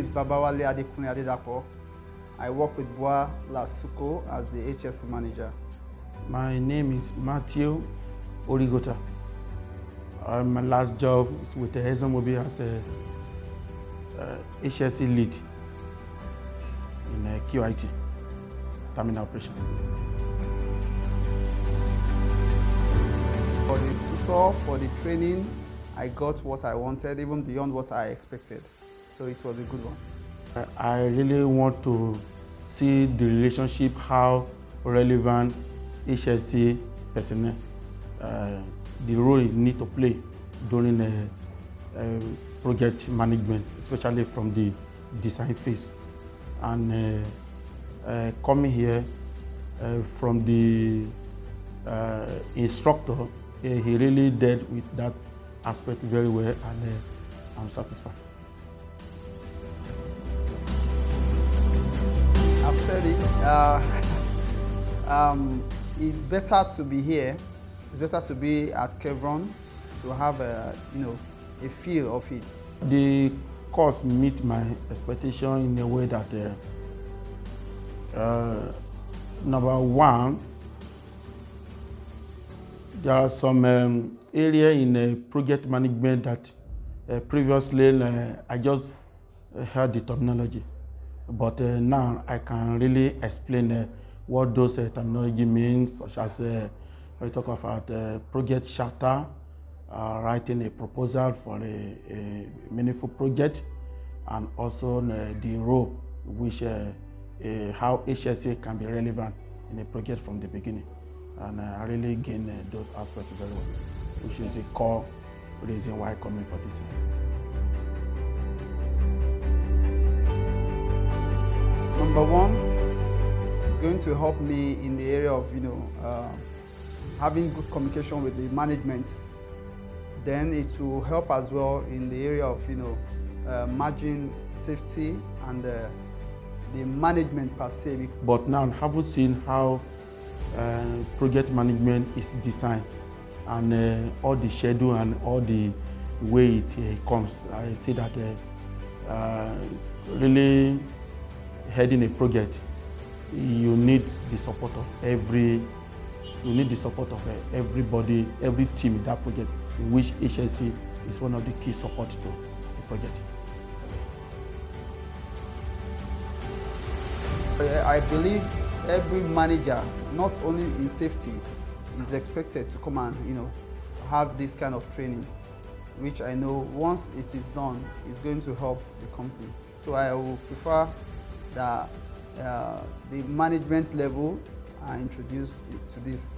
is Babawale Adekunle Adedapo. I work with Boa Lasuko as the HSC manager. My name is Matthew Origota. My last job is with the ExxonMobil as a HSC lead in QIT, terminal operation. For the tutor, for the training, I got what I wanted, even beyond what I expected. So it was a good one. I really want to see the relationship, how relevant HSC personnel, the role it need to play during project management, especially from the design phase. And coming here from the instructor, he really dealt with that aspect very well, and I'm satisfied. I've said it. It's better to be here. It's better to be at Kevron to have a feel of it. The course meet my expectation in a way that number one, there are some area in project management that previously I just heard the terminology, but now I can really explain what those terminology means, such as we talk about project charter, writing a proposal for a meaningful project, and also the role which how HSC can be relevant in a project from the beginning. And I really gain those aspects very well, which is the core reason why I'm coming for this. Number one, it's going to help me in the area of having good communication with the management. Then it will help as well in the area of margin safety and the management per se. But now have you seen how project management is designed, and all the schedule and all the way it comes? I see that really heading a project, you need the support of everybody, every team in that project, in which HSC is one of the key support to the project. I believe every manager, not only in safety, is expected to come and have this kind of training, which I know once it is done, is going to help the company. So I will prefer that the management level are introduced to this.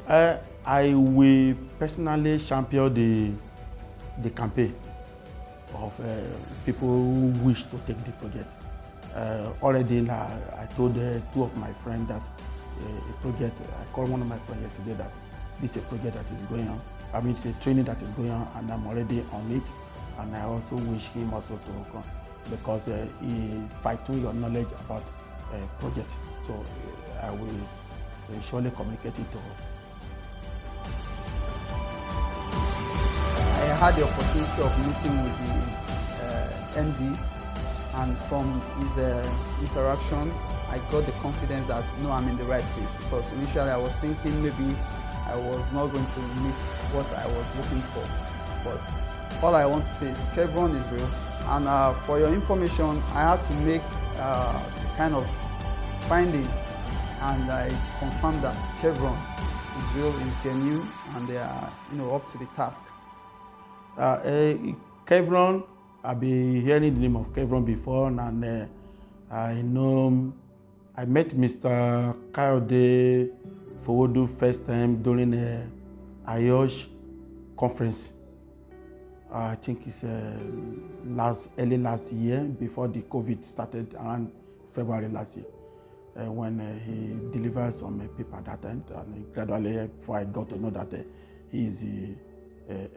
I will personally champion the campaign of people who wish to take the project. Already I told two of my friends that a project, I called one of my friends yesterday that this is a project that is going on. I mean, it's a training that is going on, and I'm already on it. And I also wish him also to come, because he fighting your knowledge about project. So I will surely communicate it to him. I had the opportunity of meeting with the MD, and from his interaction, I got the confidence that I'm in the right place, because initially I was thinking maybe I was not going to meet what I was looking for. But all I want to say is Kevron is real. And for your information, I had to make kind of findings, and I confirmed that Kevron is real, is genuine, and they are up to the task. Kevron, I've been hearing the name of Kevron before, and I know I met Mr. Kayode Fowodu first time during a IOSH conference. I think it's early last year, before the COVID started, around February last year, when he delivered some paper at that time, and gradually, before I got to know that he is the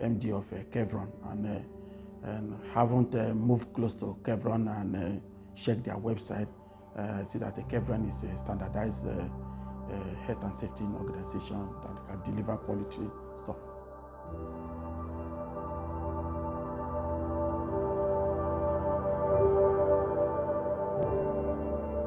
MD of Kevron, and haven't moved close to Kevron and checked their website. See that Kevron is a standardized health and safety organization that can deliver quality stuff.